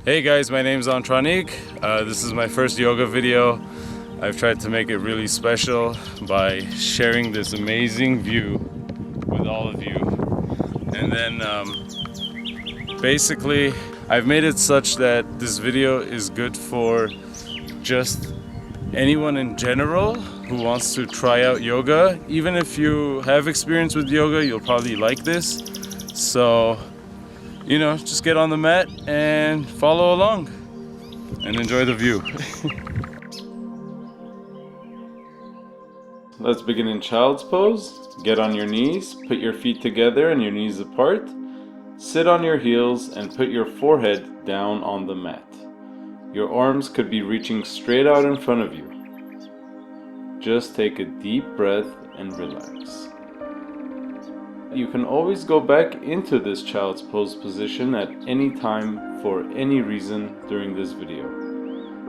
Hey guys, my name is Andраник. This is my first yoga video. I've tried to make it really special by sharing this amazing view with all of you. And then basically I've made it such that this video is good for just anyone in general who wants to try out yoga. Even if you have experience with yoga, you'll probably like this. So, you know, just get on the mat and follow along and enjoy the view. Let's begin in child's pose. Get on your knees, put your feet together and your knees apart. Sit on your heels and put your forehead down on the mat. Your arms could be reaching straight out in front of you. Just take a deep breath and relax. You can always go back into this child's pose position at any time for any reason during this video.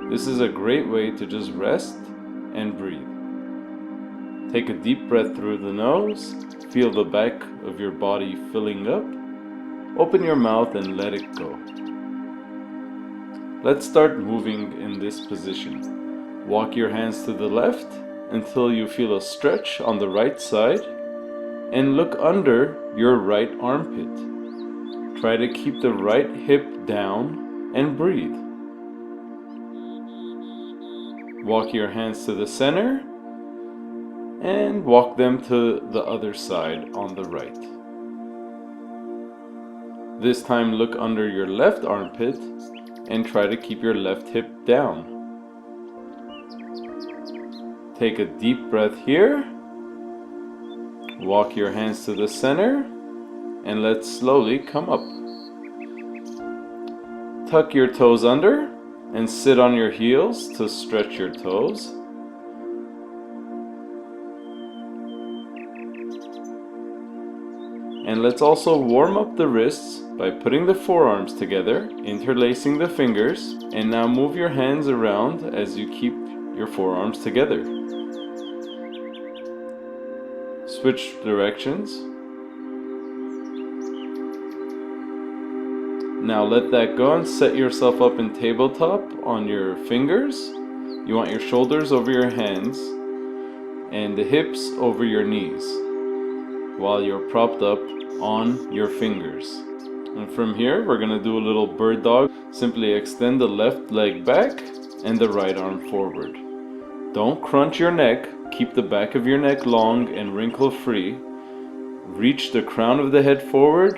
This is a great way to just rest and breathe. Take a deep breath through the nose, feel the back of your body filling up, open your mouth and let it go. Let's start moving in this position. Walk your hands to the left until you feel a stretch on the right side. And look under your right armpit. Try to keep the right hip down and breathe. Walk your hands to the center and walk them to the other side on the right. This time look under your left armpit and try to keep your left hip down. Take a deep breath here. Walk your hands to the center and let's slowly come up. Tuck your toes under and sit on your heels to stretch your toes. And let's also warm up the wrists by putting the forearms together, interlacing the fingers, and now move your hands around as you keep your forearms together. Switch directions. Now let that go and set yourself up in tabletop on your fingers. You want your shoulders over your hands and the hips over your knees while you're propped up on your fingers. And from here we're going to do a little bird dog. Simply extend the left leg back and the right arm forward. Don't crunch your neck. Keep the back of your neck long and wrinkle free. Reach the crown of the head forward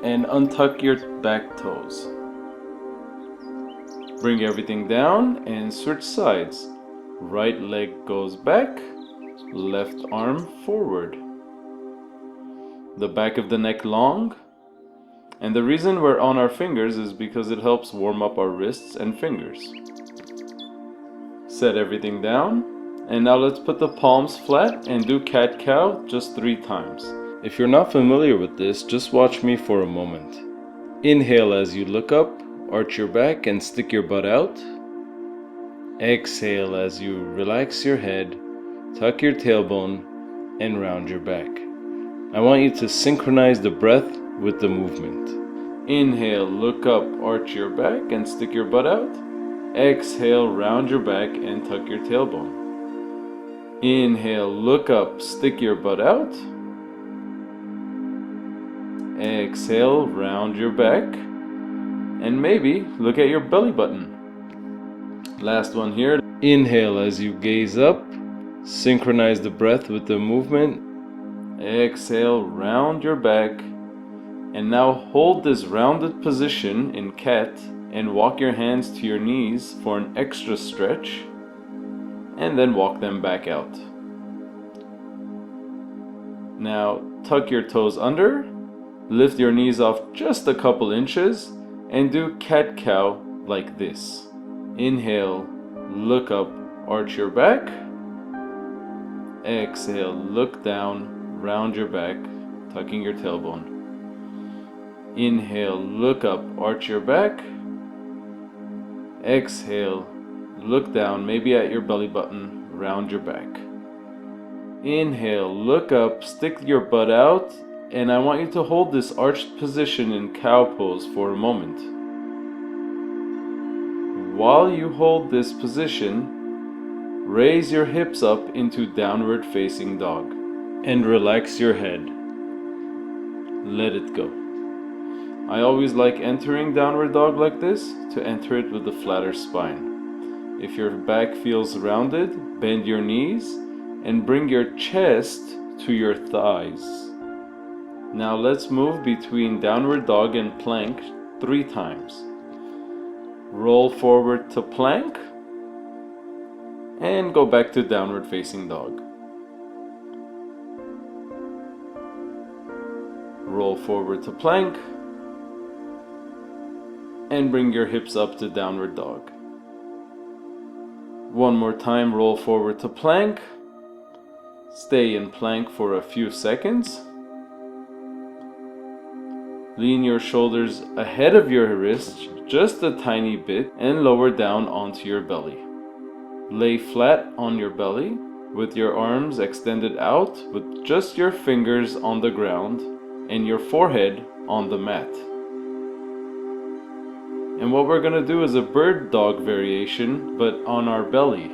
and untuck your back toes. Bring everything down and switch sides. Right leg goes back, left arm forward. The back of the neck long. And the reason we're on our fingers is because it helps warm up our wrists and fingers. Set everything down. And now let's put the palms flat and do cat-cow just 3 times. If you're not familiar with this, just watch me for a moment. Inhale as you look up, arch your back and stick your butt out. Exhale as you relax your head, tuck your tailbone and round your back. I want you to synchronize the breath with the movement. Inhale, look up, arch your back and stick your butt out. Exhale, round your back and tuck your tailbone. Inhale, look up, stick your butt out. Exhale, round your back. And maybe look at your belly button. Last one here. Inhale as you gaze up. Synchronize the breath with the movement. Exhale, round your back. And now hold this rounded position in cat and walk your hands to your knees for an extra stretch. And then walk them back out. Now tuck your toes under, lift your knees off just a couple inches, and do cat-cow like this. Inhale, look up, arch your back. Exhale, look down, round your back, tucking your tailbone. Inhale, look up, arch your back. Exhale, look down, maybe at your belly button, round your back. Inhale, look up, stick your butt out, and I want you to hold this arched position in cow pose for a moment. while you hold this position, raise your hips up into downward facing dog and relax your head. Let it go. I always like entering downward dog like this to enter it with a flatter spine. If your back feels rounded, bend your knees and bring your chest to your thighs. Now let's move between downward dog and plank 3 times. Roll forward to plank and go back to downward facing dog. Roll forward to plank and bring your hips up to downward dog. One more time, roll forward to plank. Stay in plank for a few seconds. Lean your shoulders ahead of your wrists just a tiny bit and lower down onto your belly. Lay flat on your belly with your arms extended out with just your fingers on the ground and your forehead on the mat. And what we're going to do is a bird dog variation, but on our belly.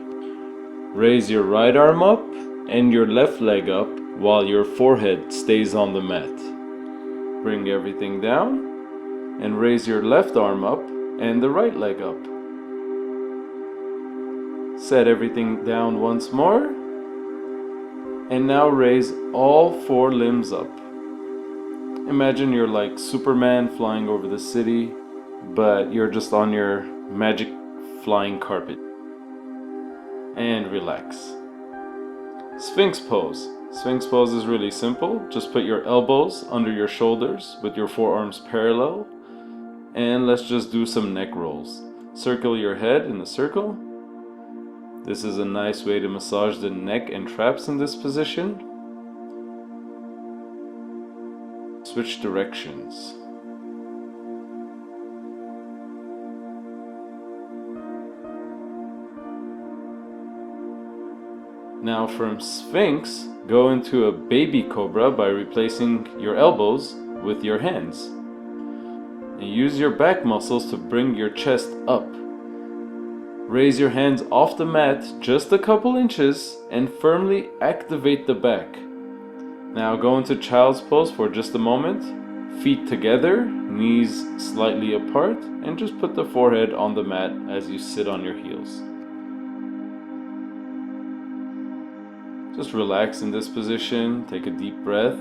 Raise your right arm up and your left leg up while your forehead stays on the mat. Bring everything down and raise your left arm up and the right leg up. Set everything down once more. And now raise all 4 limbs up. Imagine you're like Superman flying over the city, but you're just on your magic flying carpet. And relax. Sphinx pose. Sphinx pose is really simple. Just put your elbows under your shoulders with your forearms parallel. And let's just do some neck rolls. Circle your head in a circle. This is a nice way to massage the neck and traps in this position. Switch directions. Now from Sphinx, go into a baby cobra by replacing your elbows with your hands. And use your back muscles to bring your chest up. Raise your hands off the mat just a couple inches and firmly activate the back. Now go into child's pose for just a moment. Feet together, knees slightly apart, and just put the forehead on the mat as you sit on your heels. Just relax in this position, take a deep breath.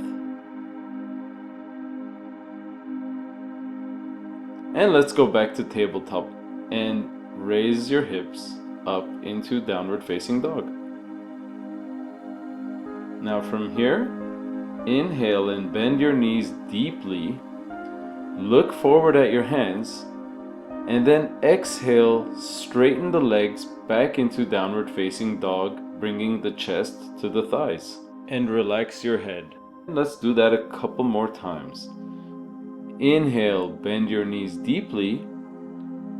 And let's go back to tabletop and raise your hips up into downward facing dog. Now from here, inhale and bend your knees deeply. Look forward at your hands. And then exhale, straighten the legs back into downward facing dog, bringing the chest to the thighs. And relax your head. Let's do that a couple more times. Inhale, bend your knees deeply.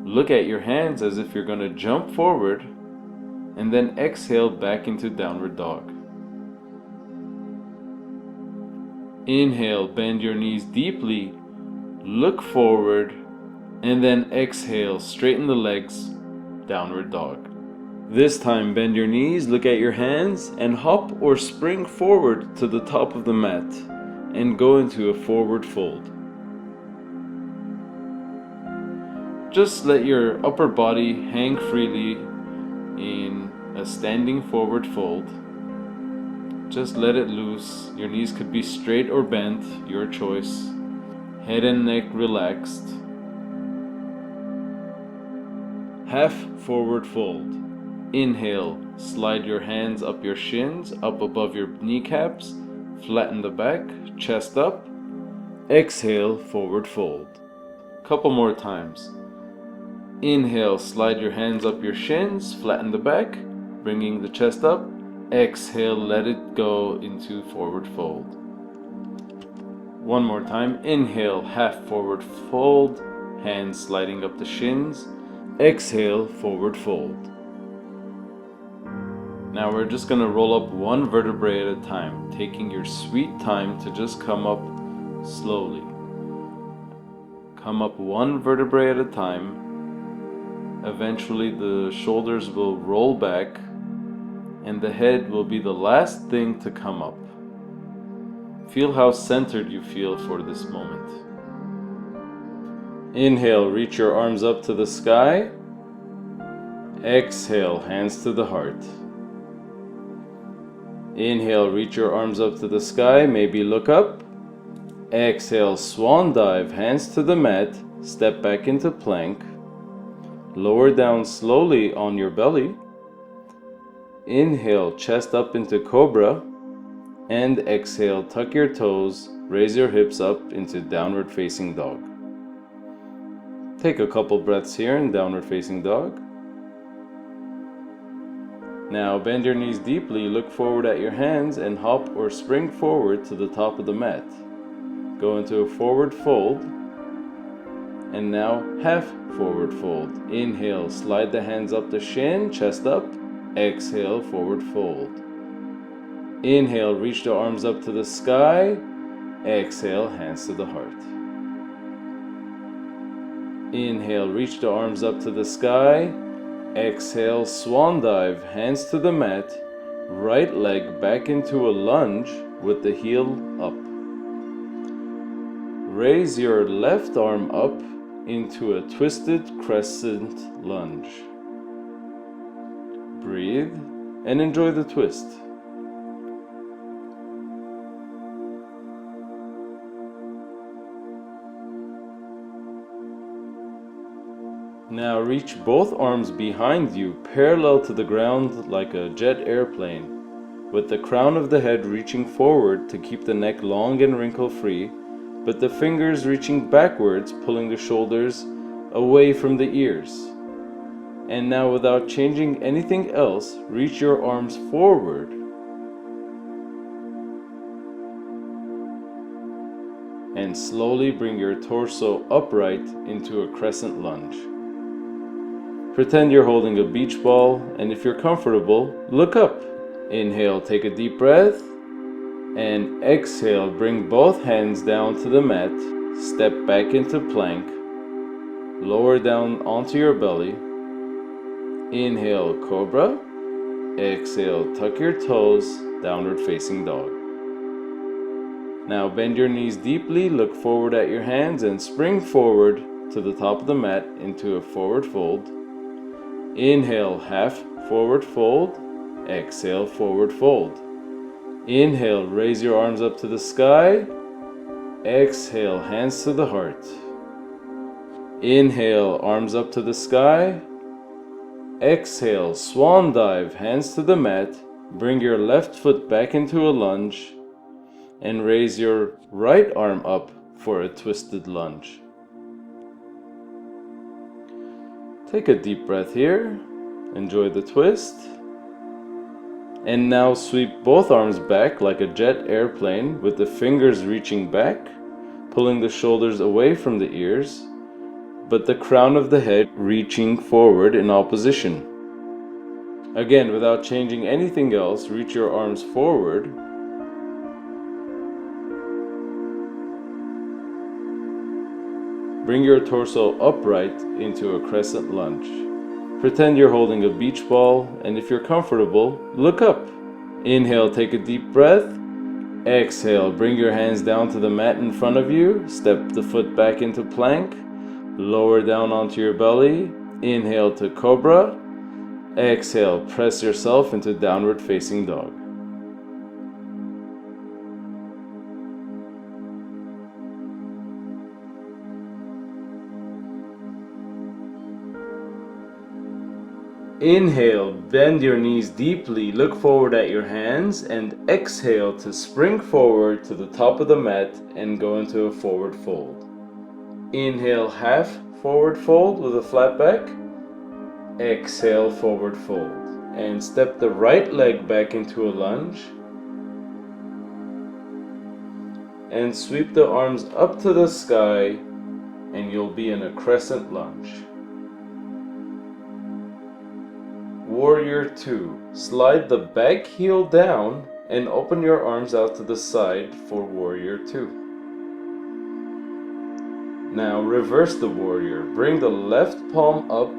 Look at your hands as if you're going to jump forward. And then exhale back into downward dog. Inhale, bend your knees deeply. Look forward. And then exhale, straighten the legs, downward dog. This time bend your knees, look at your hands, and hop or spring forward to the top of the mat and go into a forward fold. Just let your upper body hang freely in a standing forward fold. Just let it loose. Your knees could be straight or bent, your choice. Head and neck relaxed. Half forward fold. Inhale, slide your hands up your shins, up above your kneecaps, flatten the back, chest up. Exhale, forward fold. Couple more times. Inhale, slide your hands up your shins, flatten the back, bringing the chest up. Exhale, let it go into forward fold. One more time. Inhale, half forward fold, hands sliding up the shins. Exhale, forward fold. Now we're just going to roll up one vertebrae at a time, taking your sweet time to just come up slowly. Come up one vertebrae at a time. Eventually the shoulders will roll back and the head will be the last thing to come up. Feel how centered you feel for this moment. Inhale, reach your arms up to the sky. Exhale, hands to the heart. Inhale, reach your arms up to the sky, maybe look up. Exhale, swan dive, hands to the mat, step back into plank. Lower down slowly on your belly. Inhale, chest up into cobra. And exhale, tuck your toes, raise your hips up into downward facing dog. Take a couple breaths here in downward facing dog. Now bend your knees deeply, look forward at your hands and hop or spring forward to the top of the mat. Go into a forward fold. And now half forward fold. Inhale, slide the hands up the shin, chest up. Exhale, forward fold. Inhale, reach the arms up to the sky. Exhale, hands to the heart. Inhale, reach the arms up to the sky. Exhale, swan dive, hands to the mat. Right leg back into a lunge with the heel up. Raise your left arm up into a twisted crescent lunge. Breathe and enjoy the twist. Now reach both arms behind you, parallel to the ground like a jet airplane, with the crown of the head reaching forward to keep the neck long and wrinkle-free, but the fingers reaching backwards, pulling the shoulders away from the ears. And now, without changing anything else, reach your arms forward. And slowly bring your torso upright into a crescent lunge. Pretend you're holding a beach ball, and if you're comfortable, look up. Inhale, take a deep breath. And exhale, bring both hands down to the mat. Step back into plank. Lower down onto your belly. Inhale, cobra. Exhale, tuck your toes, downward facing dog. Now bend your knees deeply, look forward at your hands and spring forward to the top of the mat into a forward fold. Inhale, half forward fold. Exhale, forward fold. Inhale, raise your arms up to the sky. Exhale, hands to the heart. Inhale, arms up to the sky. Exhale, swan dive, hands to the mat. Bring your left foot back into a lunge. And raise your right arm up for a twisted lunge. Take a deep breath here. Enjoy the twist. And now sweep both arms back like a jet airplane with the fingers reaching back, pulling the shoulders away from the ears, but the crown of the head reaching forward in opposition. Again, without changing anything else, reach your arms forward. Bring your torso upright into a crescent lunge. Pretend you're holding a beach ball, and if you're comfortable, look up. Inhale, take a deep breath. Exhale, bring your hands down to the mat in front of you. Step the foot back into plank. Lower down onto your belly. Inhale to cobra. Exhale, press yourself into downward facing dog. Inhale, bend your knees deeply, look forward at your hands, and exhale to spring forward to the top of the mat and go into a forward fold. Inhale, half forward fold with a flat back. Exhale, forward fold. And step the right leg back into a lunge. And sweep the arms up to the sky, and you'll be in a crescent lunge. Warrior 2. Slide the back heel down and open your arms out to the side for Warrior 2. Now reverse the warrior. Bring the left palm up,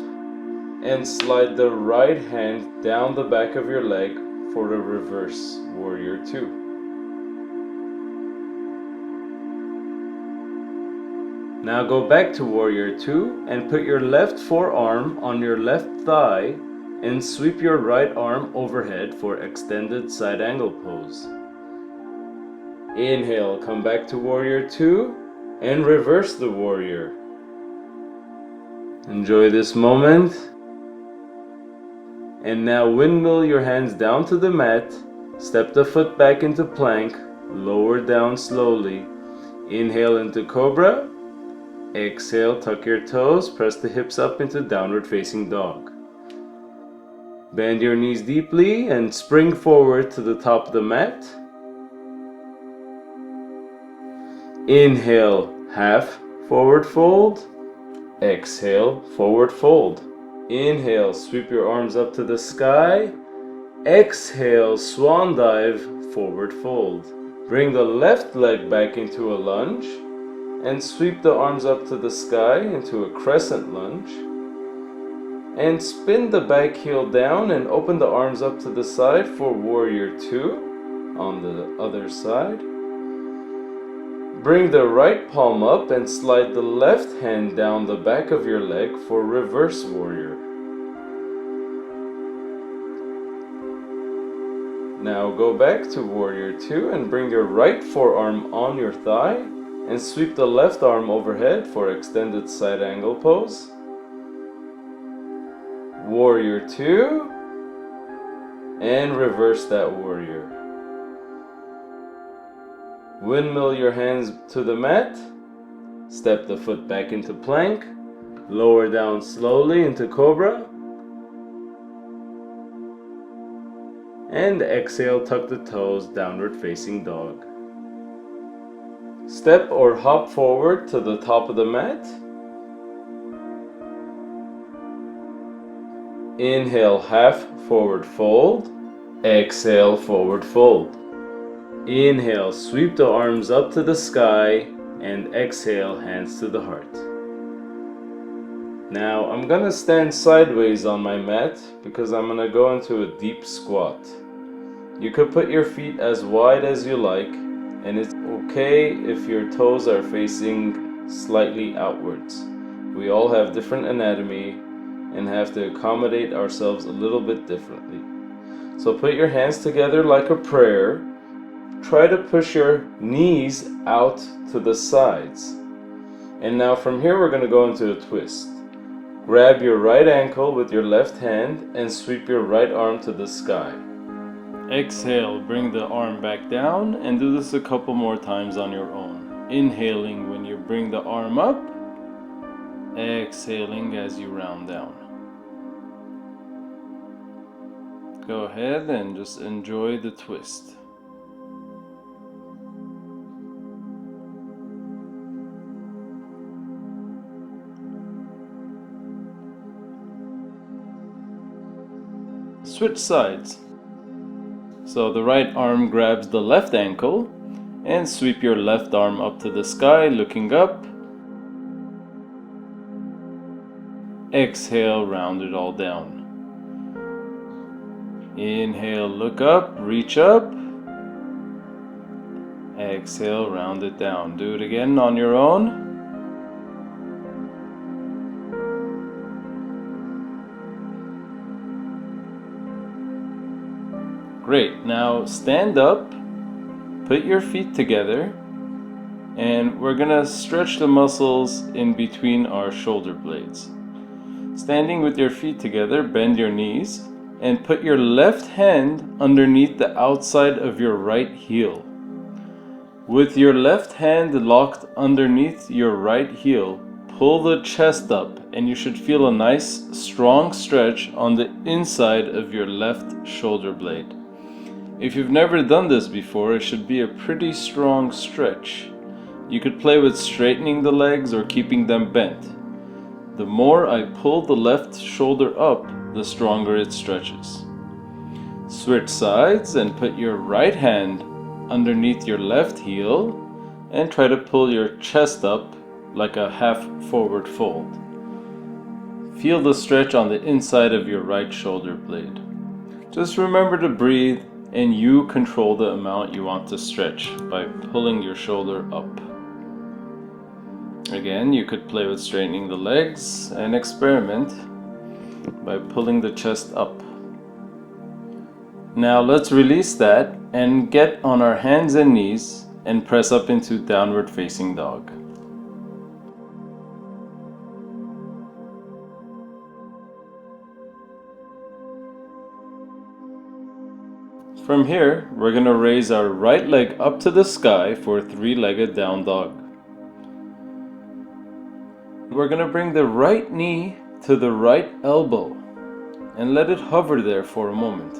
and slide the right hand down the back of your leg for a reverse warrior 2. Now go back to warrior 2 and put your left forearm on your left thigh and sweep your right arm overhead for extended side angle pose. Inhale, come back to warrior 2 and reverse the warrior. Enjoy this moment. And now windmill your hands down to the mat, step the foot back into plank, lower down slowly. Inhale into cobra. Exhale, tuck your toes, press the hips up into downward facing dog. Bend your knees deeply and spring forward to the top of the mat. Inhale, half forward fold. Exhale, forward fold. Inhale, sweep your arms up to the sky. Exhale, swan dive, forward fold. Bring the left leg back into a lunge and sweep the arms up to the sky into a crescent lunge. And spin the back heel down and open the arms up to the side for warrior 2 on the other side. Bring the right palm up and slide the left hand down the back of your leg for reverse warrior. Now go back to warrior 2 and bring your right forearm on your thigh and sweep the left arm overhead for extended side angle pose. Warrior 2 and reverse that warrior. Windmill your hands to the mat, step the foot back into plank, lower down slowly into cobra, and exhale, tuck the toes, downward facing dog. Step or hop forward to the top of the mat. Inhale, half forward fold. Exhale, forward fold. Inhale, sweep the arms up to the sky, and exhale, hands to the heart. Now I'm gonna stand sideways on my mat because I'm gonna go into a deep squat. You could put your feet as wide as you like, and it's okay if your toes are facing slightly outwards. We all have different anatomy and have to accommodate ourselves a little bit differently. So put your hands together like a prayer. Try to push your knees out to the sides. And now from here we're going to go into a twist. Grab your right ankle with your left hand and sweep your right arm to the sky. Exhale, bring the arm back down and do this a couple more times on your own. Inhaling when you bring the arm up, exhaling as you round down. Go ahead and just enjoy the twist. Switch sides. So the right arm grabs the left ankle and sweep your left arm up to the sky, looking up. Exhale, round it all down. Inhale, look up, reach up. Exhale, round it down. Do it again on your own. Great, now stand up, put your feet together, and we're gonna stretch the muscles in between our shoulder blades. Standing with your feet together, bend your knees, and put your left hand underneath the outside of your right heel. With your left hand locked underneath your right heel, pull the chest up, and you should feel a nice, strong stretch on the inside of your left shoulder blade. If you've never done this before, it should be a pretty strong stretch. You could play with straightening the legs or keeping them bent. The more I pull the left shoulder up, the stronger it stretches. Switch sides and put your right hand underneath your left heel and try to pull your chest up like a half forward fold. feel the stretch on the inside of your right shoulder blade. Just remember to breathe, and you control the amount you want to stretch by pulling your shoulder up. Again, you could play with straightening the legs and experiment by pulling the chest up. Now let's release that and get on our hands and knees and press up into downward facing dog. From here, we're going to raise our right leg up to the sky for a three-legged down dog. We're going to bring the right knee to the right elbow and let it hover there for a moment.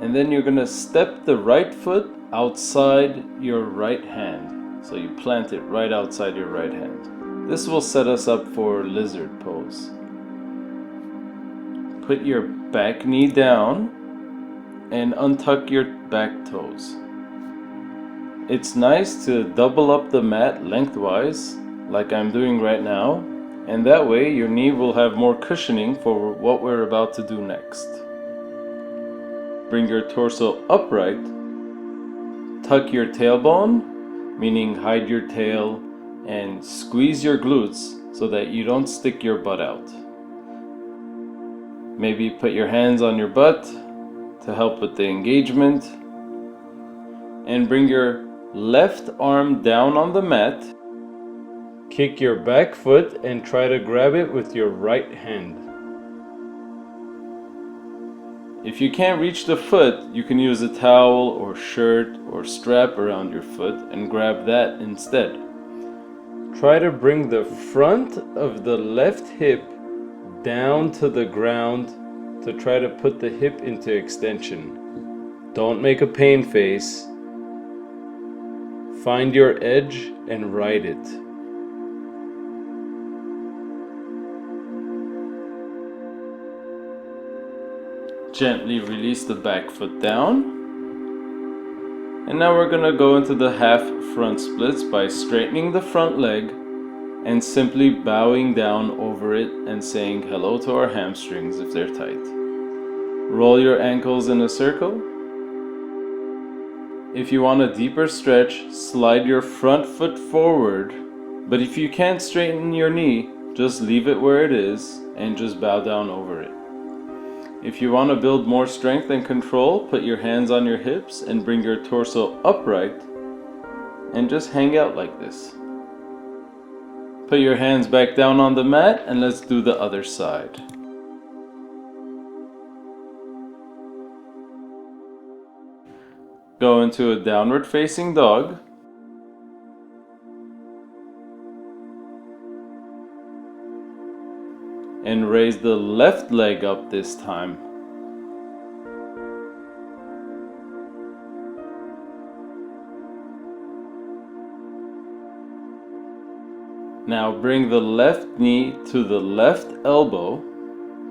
And then you're going to step the right foot outside your right hand. So you plant it right outside your right hand. This will set us up for lizard pose. Put your back knee down and untuck your back toes. It's nice to double up the mat lengthwise, like I'm doing right now, and that way your knee will have more cushioning for what we're about to do next. Bring your torso upright, tuck your tailbone, meaning hide your tail, and squeeze your glutes so that you don't stick your butt out. Maybe put your hands on your butt to help with the engagement, and bring your left arm down on the mat. Kick your back foot and try to grab it with your right hand. If you can't reach the foot, you can use a towel or shirt or strap around your foot and grab that instead. Try to bring the front of the left hip down to the ground to try to put the hip into extension. Don't make a pain face. Find your edge and ride it. Gently release the back foot down. And now we're going to go into the half front splits by straightening the front leg and simply bowing down over it and saying hello to our hamstrings if they're tight. Roll your ankles in a circle. If you want a deeper stretch, slide your front foot forward, but if you can't straighten your knee, just leave it where it is and just bow down over it. If you want to build more strength and control, put your hands on your hips and bring your torso upright and just hang out like this. Put your hands back down on the mat and let's do the other side. Go into a downward facing dog. And raise the left leg up this time. Now bring the left knee to the left elbow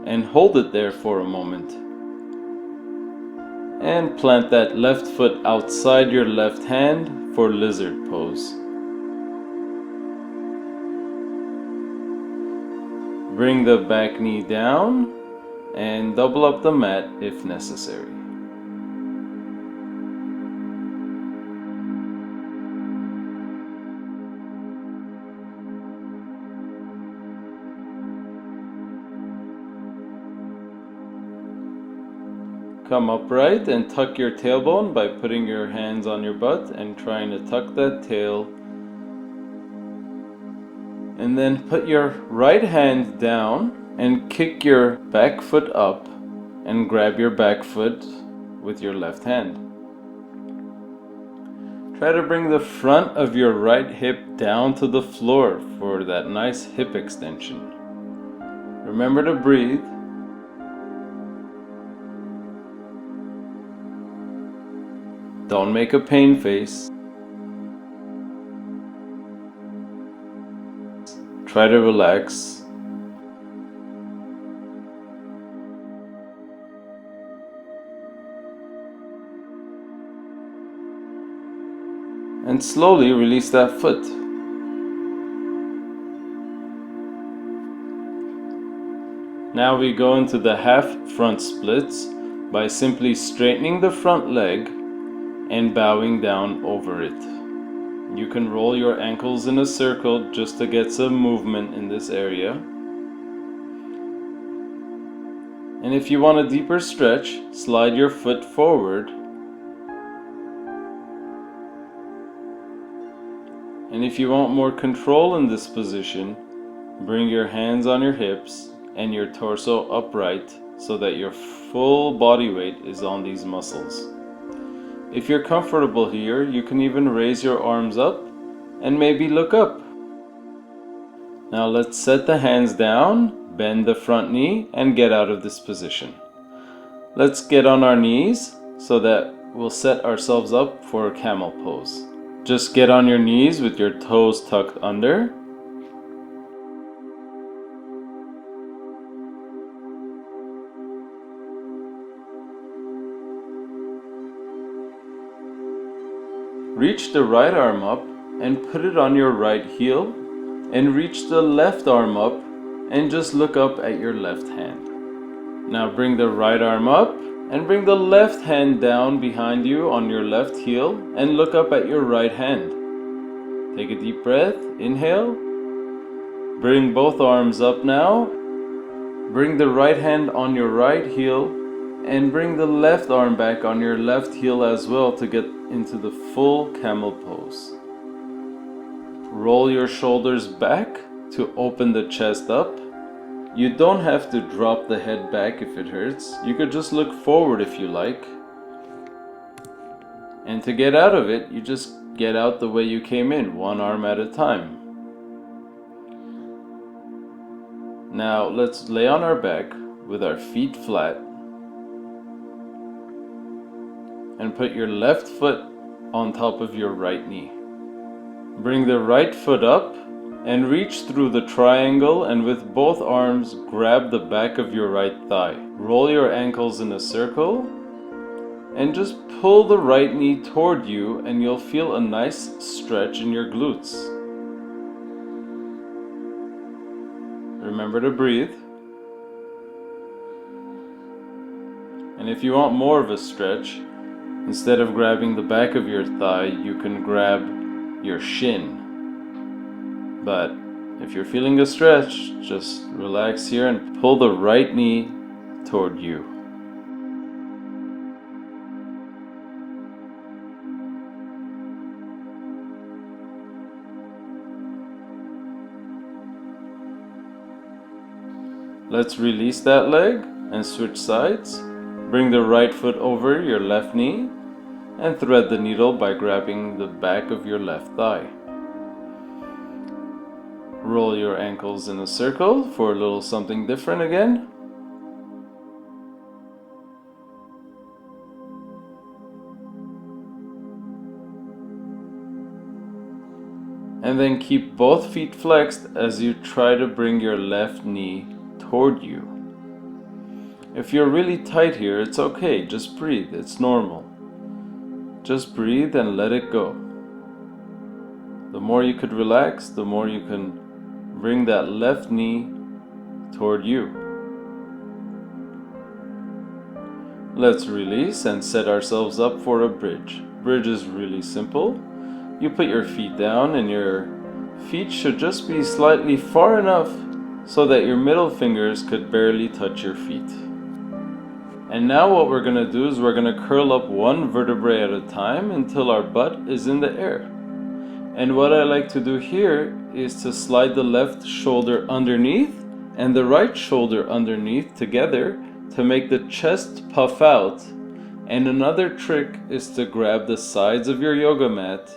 and hold it there for a moment. And plant that left foot outside your left hand for lizard pose. Bring the back knee down and double up the mat if necessary. Come upright and tuck your tailbone by putting your hands on your butt and trying to tuck that tail. And then put your right hand down and kick your back foot up and grab your back foot with your left hand. Try to bring the front of your right hip down to the floor for that nice hip extension. Remember to breathe. Don't make a pain face. Try to relax. And slowly release that foot. Now we go into the half front splits by simply straightening the front leg and bowing down over it. You can roll your ankles in a circle just to get some movement in this area. And if you want a deeper stretch, slide your foot forward. And if you want more control in this position, bring your hands on your hips and your torso upright so that your full body weight is on these muscles. If you're comfortable here, you can even raise your arms up and maybe look up. Now let's set the hands down, bend the front knee, and get out of this position. Let's get on our knees so that we'll set ourselves up for a camel pose. Just get on your knees with your toes tucked under. Reach the right arm up and put it on your right heel, and reach the left arm up and just look up at your left hand. Now bring the right arm up and bring the left hand down behind you on your left heel and look up at your right hand. Take a deep breath, inhale. Bring both arms up now. Bring the right hand on your right heel and bring the left arm back on your left heel as well to get into the full camel pose. Roll your shoulders back to open the chest up. You don't have to drop the head back if it hurts. You could just look forward if you like. And to get out of it, you just get out the way you came in, one arm at a time. Now let's lay on our back with our feet flat and put your left foot on top of your right knee. Bring the right foot up and reach through the triangle, and with both arms grab the back of your right thigh. Roll your ankles in a circle and just pull the right knee toward you, and you'll feel a nice stretch in your glutes. Remember to breathe. And if you want more of a stretch, instead of grabbing the back of your thigh, you can grab your shin. But if you're feeling a stretch, just relax here and pull the right knee toward you. Let's release that leg and switch sides. Bring the right foot over your left knee and thread the needle by grabbing the back of your left thigh. Roll your ankles in a circle for a little something different again. And then keep both feet flexed as you try to bring your left knee toward you. If you're really tight here, it's okay, just breathe, it's normal. Just breathe and let it go. The more you could relax, the more you can bring that left knee toward you. Let's release and set ourselves up for a bridge. Bridge is really simple. You put your feet down and your feet should just be slightly far enough so that your middle fingers could barely touch your feet. And now what we're going to do is we're going to curl up one vertebrae at a time until our butt is in the air. And what I like to do here is to slide the left shoulder underneath and the right shoulder underneath together to make the chest puff out. And another trick is to grab the sides of your yoga mat,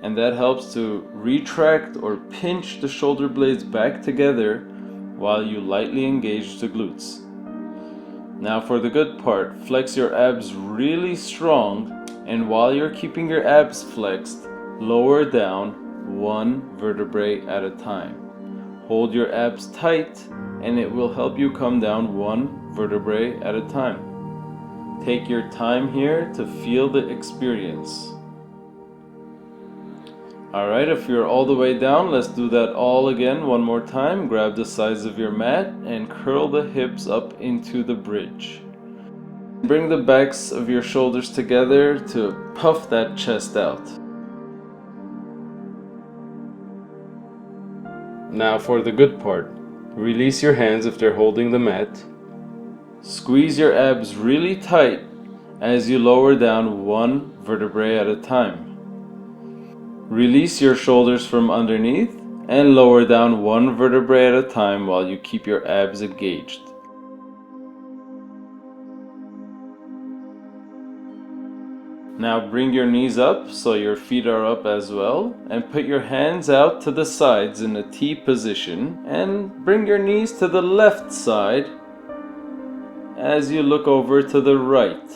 and that helps to retract or pinch the shoulder blades back together while you lightly engage the glutes. Now for the good part, flex your abs really strong, and while you're keeping your abs flexed, lower down one vertebrae at a time. Hold your abs tight and it will help you come down one vertebrae at a time. Take your time here to feel the experience. Alright, if you're all the way down, let's do that all again one more time. Grab the sides of your mat and curl the hips up into the bridge. Bring the backs of your shoulders together to puff that chest out. Now for the good part. Release your hands if they're holding the mat. Squeeze your abs really tight as you lower down one vertebrae at a time. Release your shoulders from underneath and lower down one vertebrae at a time while you keep your abs engaged. Now bring your knees up so your feet are up as well, and put your hands out to the sides in a T position, and bring your knees to the left side as you look over to the right.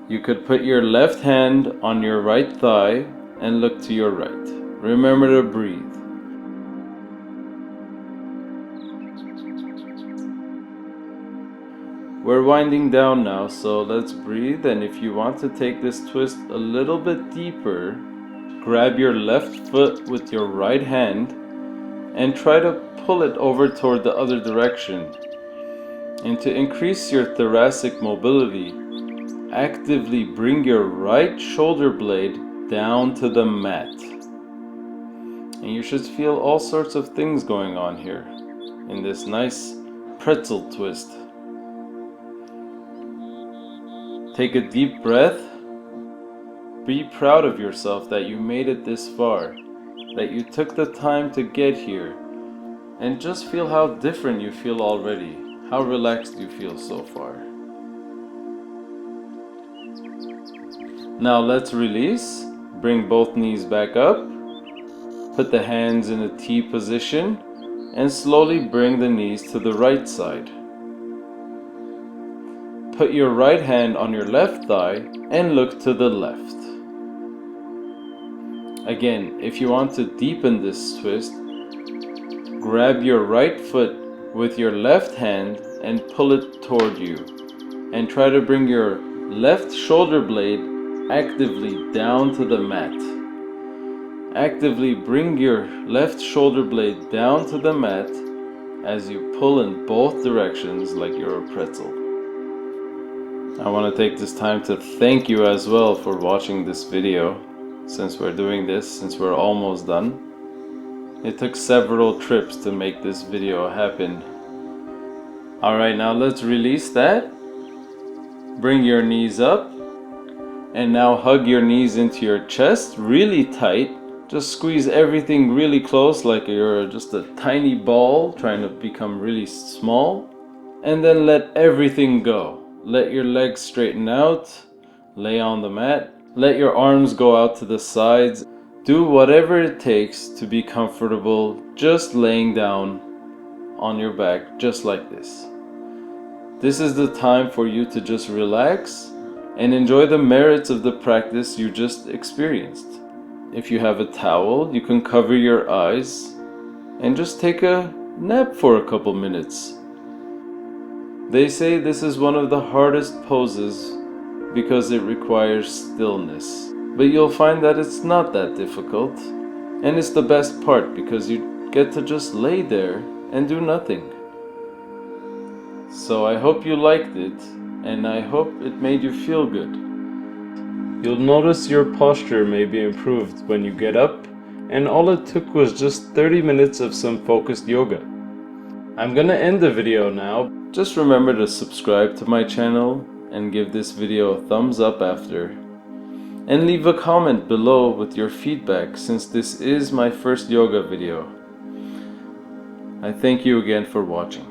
You could put your left hand on your right thigh and look to your right. Remember to breathe. We're winding down now, so let's breathe, and if you want to take this twist a little bit deeper, grab your left foot with your right hand and try to pull it over toward the other direction. And to increase your thoracic mobility, actively bring your right shoulder blade down to the mat. And you should feel all sorts of things going on here in this nice pretzel twist. Take a deep breath. Be proud of yourself that you made it this far, that you took the time to get here, and just feel how different you feel already, how relaxed you feel so far. Now let's release. Bring both knees back up. Put the hands in a T position and slowly bring the knees to the right side. Put your right hand on your left thigh and look to the left. Again, if you want to deepen this twist, grab your right foot with your left hand and pull it toward you. And try to bring your left shoulder blade actively down to the mat. Actively bring your left shoulder blade down to the mat as you pull in both directions like you're a pretzel. I want to take this time to thank you as well for watching this video. Since we're doing this, since we're almost done. It took several trips to make this video happen. Alright, now let's release that. Bring your knees up. And now hug your knees into your chest really tight. Just squeeze everything really close like you're just a tiny ball trying to become really small. And then let everything go. Let your legs straighten out. Lay on the mat. Let your arms go out to the sides. Do whatever it takes to be comfortable just laying down on your back just like this. This is the time for you to just relax and enjoy the merits of the practice you just experienced. If you have a towel, you can cover your eyes and just take a nap for a couple minutes. They say this is one of the hardest poses because it requires stillness. But you'll find that it's not that difficult. And it's the best part because you get to just lay there and do nothing. So I hope you liked it, and I hope it made you feel good. You'll notice your posture may be improved when you get up, and all it took was just 30 minutes of some focused yoga. I'm gonna end the video now. Just remember to subscribe to my channel and give this video a thumbs up after. And leave a comment below with your feedback since this is my first yoga video. I thank you again for watching.